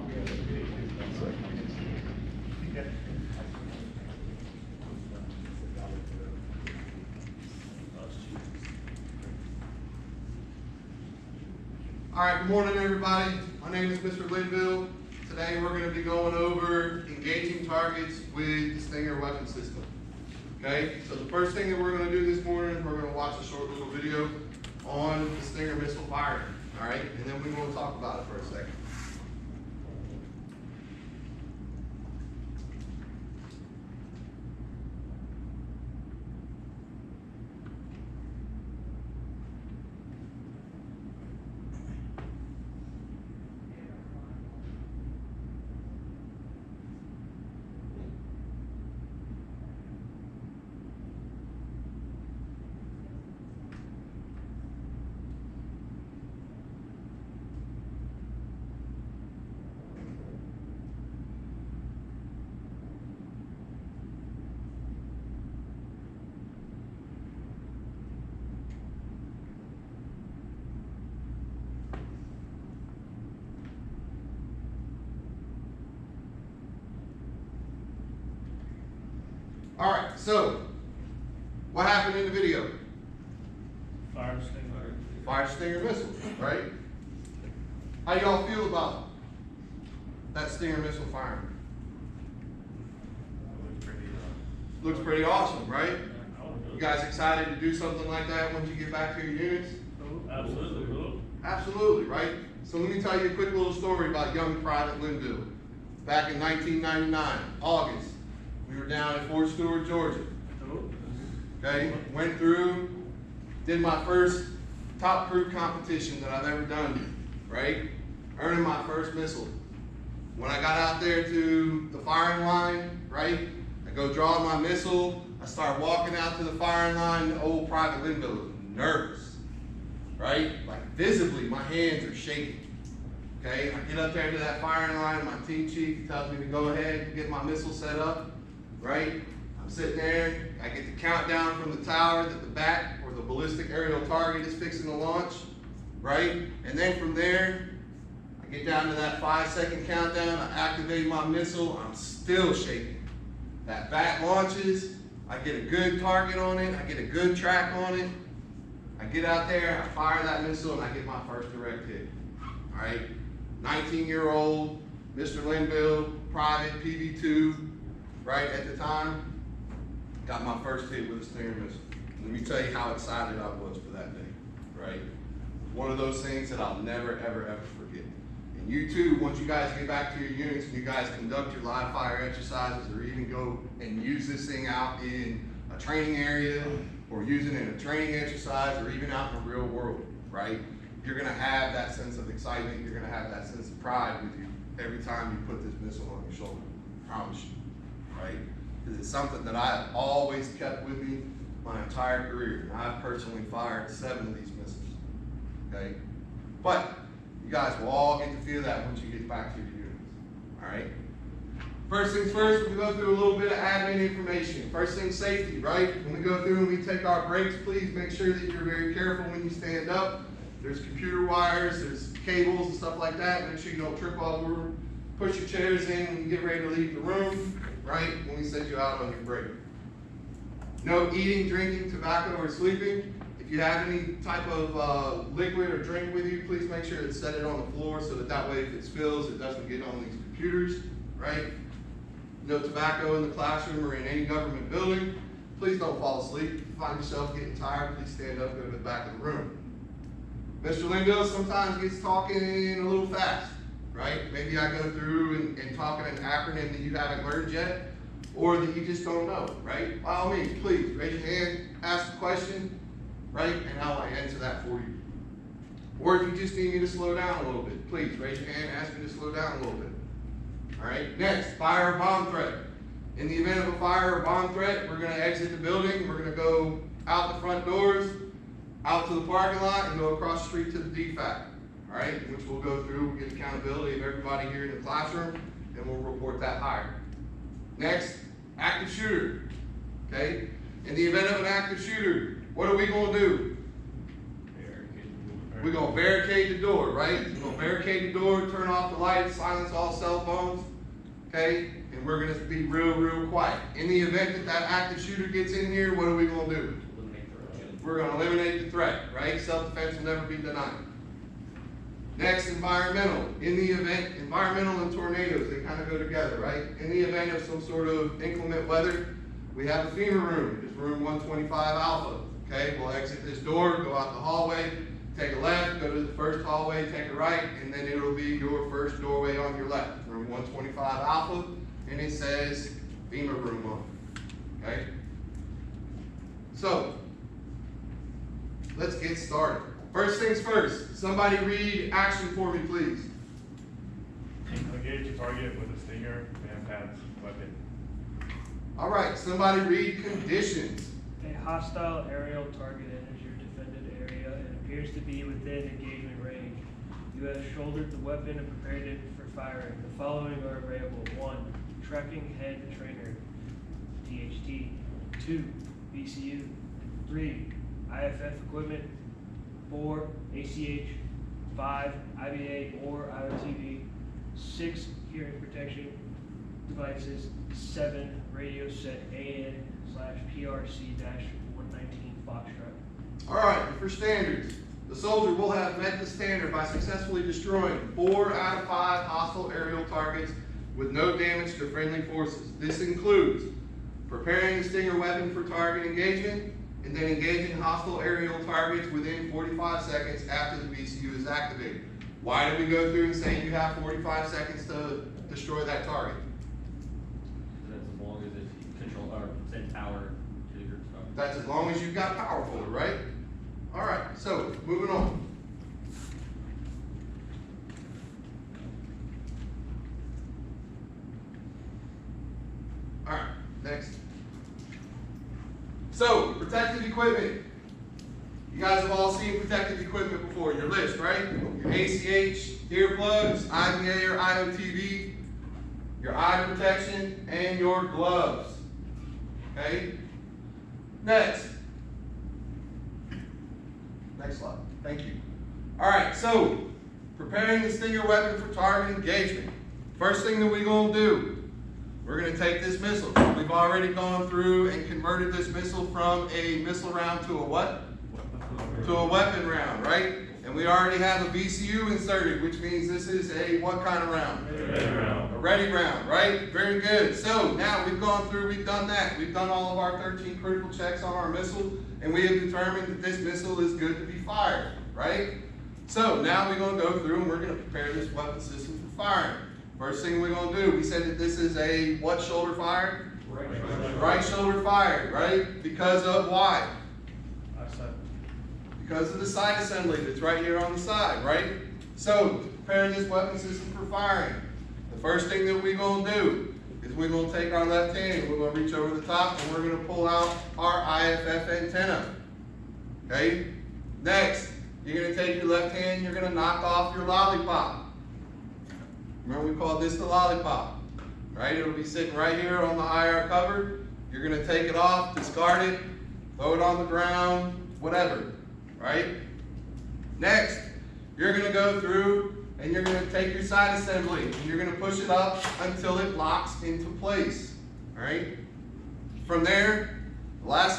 All right, good morning, everybody. My name is Mr. Linville. Today we're going to be going over engaging targets with the Stinger weapon system. Okay, so the first thing that we're going to do this morning is we're going to watch a short little video on the Stinger missile firing. All right, and then we're going to talk about it for a second. All right, so what happened in the video? Fire Stinger. Fire Stinger missile, right? How y'all feel about that Stinger missile firing? Looks pretty awesome, right? You guys excited to do something like that once you get back to your units? Absolutely. Absolutely, right? So let me tell you a quick little story about young Private Linville. Back in 1999, August, we were down in Fort Stewart, Georgia. Okay, went through, did my first top crew competition that I've ever done, right? Earning my first missile. When I got out there to the firing line, right? I go draw my missile, I start walking out to the firing line, the old Private Linville was nervous, right? Like visibly, my hands are shaking. Okay, I get up there to that firing line, my team chief tells me to go ahead and get my missile set up, right? I'm sitting there, I get the countdown from the tower that the bat or the ballistic aerial target is fixing to launch, right? And then from there, I get down to that 5-second countdown, I activate my missile, I'm still shaking. That bat launches, I get a good target on it, I get a good track on it, I get out there, I fire that missile, and I get my first direct hit, all right? 19-year-old, Mr. Linville, private PV2, right at the time, got my first hit with a Stinger missile. Let me tell you how excited I was for that day, right? One of those things that I'll never, ever, ever forget. And you too, once you guys get back to your units and you guys conduct your live fire exercises or even go and use this thing out in a training area or use it in a training exercise or even out in the real world, right? You're gonna have that sense of excitement, you're gonna have that sense of pride with you every time you put this missile on your shoulder, I promise you. Right? Because it's something that I have always kept with me my entire career. And I've personally fired 7 of these missiles. Okay? But you guys will all get to feel that once you get back to your units. Alright? First things first, we go through a little bit of admin information. First thing, safety, right? When we go through and we take our breaks, please make sure that you're very careful when you stand up. There's computer wires, there's cables and stuff like that. Make sure you don't trip over. Push your chairs in when you get ready to leave the room, right? When we send you out on your break. No eating, drinking, tobacco, or sleeping. If you have any type of liquid or drink with you, please make sure to set it on the floor so that way if it spills, it doesn't get on these computers, right? No tobacco in the classroom or in any government building. Please don't fall asleep. If you find yourself getting tired, please stand up, go to the back of the room. Mr. Linville sometimes gets talking a little fast. Right? Maybe I go through and talk in an acronym that you haven't learned yet, or that you just don't know, right? By all means, please raise your hand, ask a question, right? And I'll answer that for you. Or if you just need me to slow down a little bit, please raise your hand, ask me to slow down a little bit. All right, next, fire or bomb threat. In the event of a fire or bomb threat, we're gonna exit the building, we're gonna go out the front doors, out to the parking lot, and go across the street to the DFAC. All right, which we'll go through, we'll get accountability of everybody here in the classroom, and we'll report that hire. Next, active shooter, okay? In the event of an active shooter, what are we gonna do? we're gonna barricade the door, right? We're gonna barricade the door, turn off the lights, silence all cell phones, okay? And we're gonna be real quiet. In the event that that active shooter gets in here, what are we gonna do? We're gonna eliminate the threat, right? Self-defense will never be denied. Next, environmental. In the event, environmental and tornadoes, they kind of go together, right? In the event of some sort of inclement weather, we have a FEMA room. It's room 125 Alpha, okay? We'll exit this door, go out the hallway, take a left, go to the first hallway, take a right, and then it'll be your first doorway on your left, room 125 Alpha, and it says FEMA room on it, okay? So, let's get started. First things first, somebody read action for me, please. Engage the target with a stinger, manpads, weapon. All right, somebody read conditions. A hostile aerial target enters your defended area and appears to be within engagement range. You have shouldered the weapon and prepared it for firing. The following are available. 1. Tracking head trainer, THT. 2. VCU. 3. IFF equipment. 4. ACH. 5. IBA or IOTV. 6. Hearing protection devices. 7. Radio set AN/PRC-119 Foxtrot. All right, for standards, the soldier will have met the standard by successfully destroying 4 out of 5 hostile aerial targets with no damage to friendly forces. This includes preparing the stinger weapon for target engagement, and then engaging hostile aerial targets within 45 seconds after the VCU is activated. Why do we go through and say you have 45 seconds to destroy that target? That's as long as it's control or send power to your stuff. That's as long as you've got power for it, right? All right, so moving on. All right, next. So, protective equipment. You guys have all seen protective equipment before, your list, right? Your ACH, earplugs, IBA or IOTV, your eye protection, and your gloves. Okay? Next. Next slide. Thank you. All right, so preparing the stinger weapon for target engagement. First thing that we're going to do, we're going to take this missile. We've already gone through and converted this missile from a missile round to a what? To a weapon round, right? And we already have a VCU inserted, which means this is a what kind of round? Ready round. A ready round, right? Very good. So now we've gone through, we've done that. We've done all of our 13 critical checks on our missile, and we have determined that this missile is good to be fired, right? So now we're going to go through and we're going to prepare this weapon system for firing. First thing we're going to do, we said that this is a what shoulder fired? Right shoulder fired, right? Because of why? Because of the sight assembly that's right here on the side, right? So, preparing this weapon system for firing. The first thing that we're going to do is we're going to take our left hand, we're going to reach over the top, and we're going to pull out our IFF antenna. Okay? Next, you're going to take your left hand, you're going to knock off your lollipop. Remember we called this the lollipop, right? It'll be sitting right here on the IR cover. You're going to take it off, discard it, throw it on the ground, whatever, right? Next, you're going to go through and you're going to take your sight assembly and you're going to push it up until it locks into place, all right? From there, the last